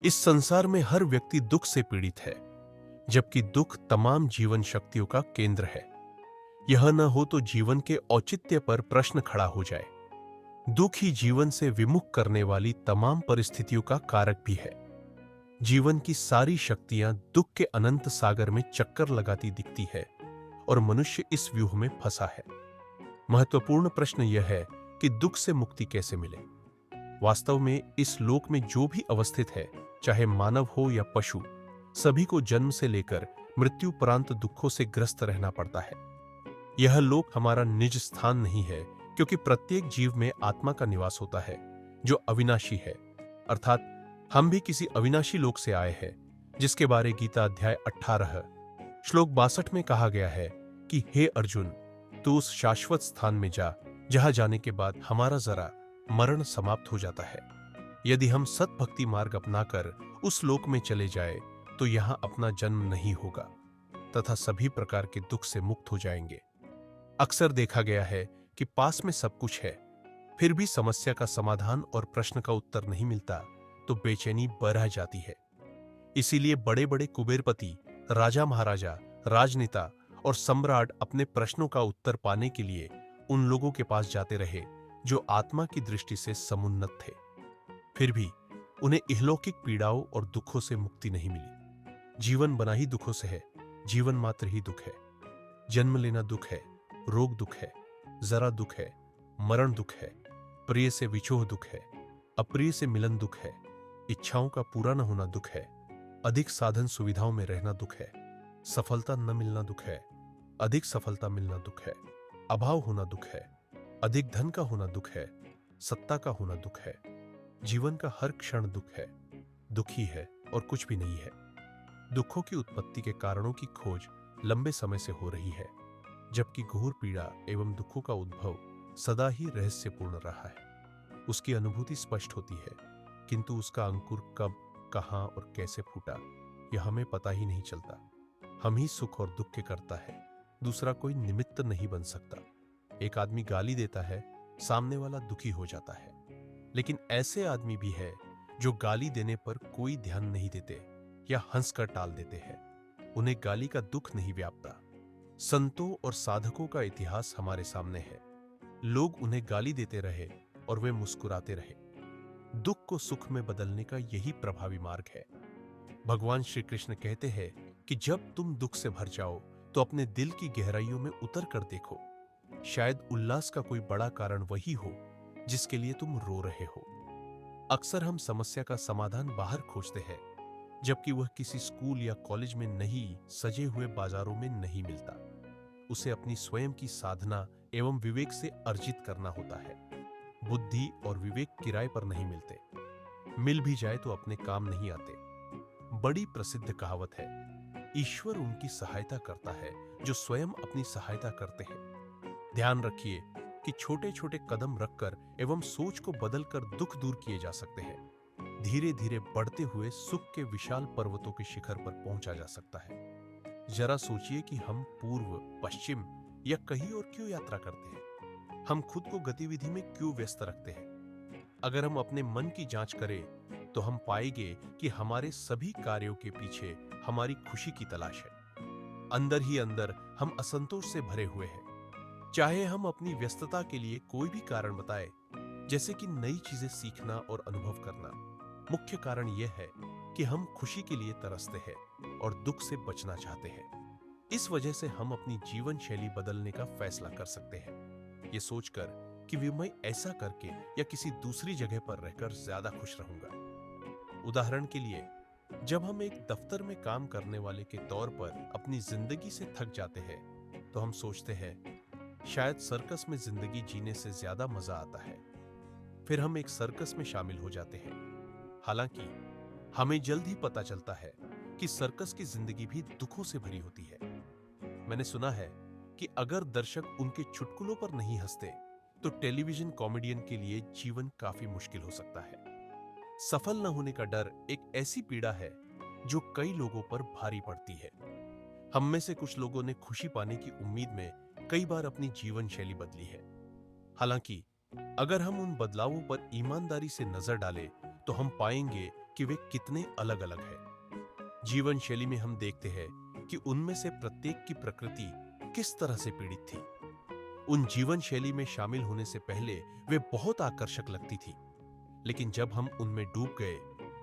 इस संसार में हर व्यक्ति दुख से पीड़ित है, जबकि दुख तमाम जीवन शक्तियों का केंद्र है। यह न हो तो जीवन के औचित्य पर प्रश्न खड़ा हो जाए। दुख ही जीवन से विमुख करने वाली तमाम परिस्थितियों का कारक भी है। जीवन की सारी शक्तियां दुख के अनंत सागर में चक्कर लगाती दिखती है और मनुष्य इस व्यूह में फंसा है। महत्वपूर्ण प्रश्न यह है कि दुख से मुक्ति कैसे मिले। वास्तव में इस लोक में जो भी अवस्थित है, चाहे मानव हो या पशु, सभी को जन्म से लेकर मृत्यु पर्यंत दुखों से ग्रस्त रहना पड़ता है। यह लोक हमारा निज स्थान नहीं है, क्योंकि प्रत्येक जीव में आत्मा का निवास होता है जो अविनाशी है। अर्थात हम भी किसी अविनाशी लोक से आए हैं, जिसके बारे गीता अध्याय 18 श्लोक 62 में कहा गया है कि हे अर्जुन, तू उस शाश्वत स्थान में जा जहां जाने के बाद हमारा जरा मरण समाप्त हो जाता है। यदि हम सतभक्ति मार्ग अपनाकर उस लोक में चले जाए तो यहां अपना जन्म नहीं होगा तथा सभी प्रकार के दुख से मुक्त हो जाएंगे। अक्सर देखा गया है कि पास में सब कुछ है, फिर भी समस्या का समाधान और प्रश्न का उत्तर नहीं मिलता तो बेचैनी बढ़ जाती है। इसीलिए बड़े बड़े कुबेरपति, राजा महाराजा, राजनेता और सम्राट अपने प्रश्नों का उत्तर पाने के लिए उन लोगों के पास जाते रहे जो आत्मा की दृष्टि से समुन्नत थे। फिर भी उन्हें इहलौकिक पीड़ाओं और दुखों से मुक्ति नहीं मिली। जीवन बना ही दुखों से है, जीवन मात्र ही दुख है। जन्म लेना दुख है, रोग दुख है, जरा दुख है, मरण दुख है, प्रिय से विछोह दुख है, अप्रिय से मिलन दुख है, इच्छाओं का पूरा न होना दुख है, अधिक साधन सुविधाओं में रहना दुख है, सफलता न मिलना दुख है, अधिक सफलता मिलना दुख है, अभाव होना दुख है, अधिक धन का होना दुख है, सत्ता का होना दुख है। जीवन का हर क्षण दुख है, दुखी है और कुछ भी नहीं है। दुखों की उत्पत्ति के कारणों की खोज लंबे समय से हो रही है, जबकि घोर पीड़ा एवं दुखों का उद्भव सदा ही रहस्यपूर्ण रहा है। उसकी अनुभूति स्पष्ट होती है, किंतु उसका अंकुर कब, कहां और कैसे फूटा, यह हमें पता ही नहीं चलता। हम ही सुख और दुख के करता है, दूसरा कोई निमित्त नहीं बन सकता। एक आदमी गाली देता है, सामने वाला दुखी हो जाता है, लेकिन ऐसे आदमी भी है जो गाली देने पर कोई ध्यान नहीं देते या हंसकर टाल देते हैं। उन्हें गाली का दुख नहीं व्यापता। संतों और साधकों का इतिहास हमारे सामने है। लोग उन्हें गाली देते रहे और वे मुस्कुराते रहे। दुख को सुख में बदलने का यही प्रभावी मार्ग है। भगवान श्री कृष्ण कहते हैं कि जब तुम दुख से भर जाओ तो अपने दिल की गहराइयों में उतर कर देखो। शायद उल्लास का कोई बड़ा कारण वही हो जिसके लिए तुम रो रहे हो। अक्सर हम समस्या का समाधान बाहर खोजते हैं, जबकि वह किसी स्कूल या कॉलेज में नहीं, सजे हुए बाजारों में नहीं मिलता। उसे अपनी स्वयं की साधना एवं विवेक से अर्जित करना होता है। बुद्धि और विवेक किराए पर नहीं मिलते, मिल भी जाए तो अपने काम नहीं आते। बड़ी प्रसिद्ध कहावत है, ईश्वर उनकी सहायता करता है जो स्वयं अपनी सहायता करते हैं। ध्यान रखिए कि छोटे छोटे कदम रखकर एवं सोच को बदलकर दुख दूर किए जा सकते हैं। धीरे धीरे बढ़ते हुए सुख के विशाल पर्वतों के शिखर पर पहुंचा जा सकता है। जरा सोचिए कि हम पूर्व, पश्चिम या कहीं और क्यों यात्रा करते हैं। हम खुद को गतिविधि में क्यों व्यस्त रखते हैं। अगर हम अपने मन की जांच करें तो हम पाएंगे कि हमारे सभी कार्यों के पीछे हमारी खुशी की तलाश है। अंदर ही अंदर हम असंतोष से भरे हुए हैं। चाहे हम अपनी व्यस्तता के लिए कोई भी कारण बताएं, जैसे कि नई चीजें सीखना और अनुभव करना, मुख्य कारण यह है कि हम खुशी के लिए तरसते हैं और दुख से बचना चाहते हैं। इस वजह से हम अपनी जीवन शैली बदलने का फैसला कर सकते हैं, ये सोचकर कि मैं ऐसा करके या किसी दूसरी जगह पर रहकर ज्यादा खुश रहूंगा। उदाहरण के लिए, जब हम एक दफ्तर में काम करने वाले के तौर पर अपनी जिंदगी से थक जाते हैं तो हम सोचते हैं शायद सर्कस में जिंदगी जीने से ज्यादा मजा आता है। फिर हम एक सर्कस में शामिल हो जाते हैं। हालांकि हमें जल्द ही पता चलता है कि सर्कस की जिंदगी भी दुखों से भरी होती है। मैंने सुना है कि अगर दर्शक उनके चुटकुलों पर नहीं हंसते तो टेलीविजन कॉमेडियन के लिए जीवन काफी मुश्किल हो सकता है। सफल न होने का डर एक ऐसी पीड़ा है जो कई लोगों पर भारी पड़ती है। हम में से कुछ लोगों ने खुशी पाने की उम्मीद में कई बार अपनी जीवन शैली बदली है। हालांकि अगर हम उन बदलावों पर ईमानदारी से नजर डालें तो हम पाएंगे कि वे कितने अलग अलग हैं। जीवन शैली में हम देखते हैं कि उनमें से प्रत्येक की प्रकृति किस तरह से पीड़ित थी। उन जीवन शैली में शामिल होने से पहले वे बहुत आकर्षक लगती थी, लेकिन जब हम उनमें डूब गए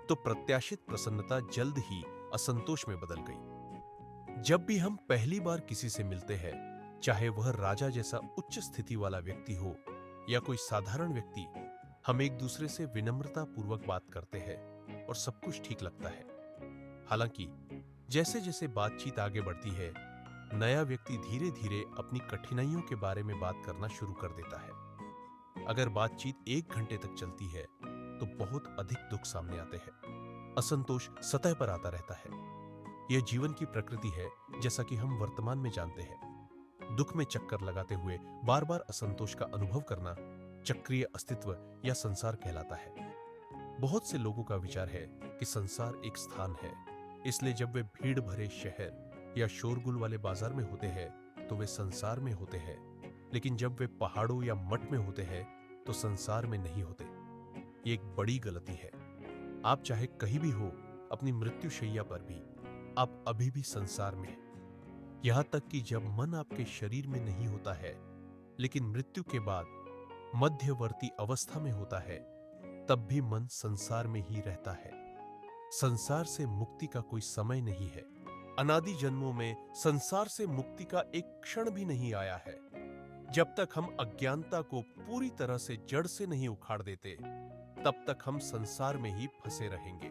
तो प्रत्याशित प्रसन्नता जल्द ही असंतोष में बदल गई। जब भी हम पहली बार किसी से मिलते हैं, चाहे वह राजा जैसा उच्च स्थिति वाला व्यक्ति हो या कोई साधारण व्यक्ति, हम एक दूसरे से विनम्रता पूर्वक बात करते हैं और सब कुछ ठीक लगता है। हालांकि जैसे जैसे बातचीत आगे बढ़ती है, नया व्यक्ति धीरे धीरे अपनी कठिनाइयों के बारे में बात करना शुरू कर देता है। अगर बातचीत 1 घंटे तक चलती है तो बहुत अधिक दुख सामने आते हैं। असंतोष सतह पर आता रहता है। यह जीवन की प्रकृति है, जैसा कि हम वर्तमान में जानते हैं। दुख में चक्कर लगाते हुए बार बार असंतोष का अनुभव करना चक्रीय अस्तित्व या संसार कहलाता है। बहुत से लोगों का विचार है कि संसार एक स्थान है, इसलिए जब वे भीड़ भरे शहर या शोरगुल वाले बाजार में होते हैं तो वे संसार में होते हैं, लेकिन जब वे पहाड़ों या मठ में होते हैं तो संसार में नहीं होते। ये एक बड़ी गलती है। आप चाहे कहीं भी हो, अपनी मृत्युशैया पर भी, आप अभी भी संसार में हैं। यहां तक कि जब मन आपके शरीर में नहीं होता है, लेकिन मृत्यु के बाद मध्यवर्ती अवस्था में होता है, तब भी मन संसार में ही रहता है। संसार से मुक्ति का कोई समय नहीं है। अनादि जन्मों में संसार से मुक्ति का एक क्षण भी नहीं आया है। जब तक हम अज्ञानता को पूरी तरह से जड़ से नहीं उखाड़ देते, तब तक हम संसार में ही फंसे रहेंगे।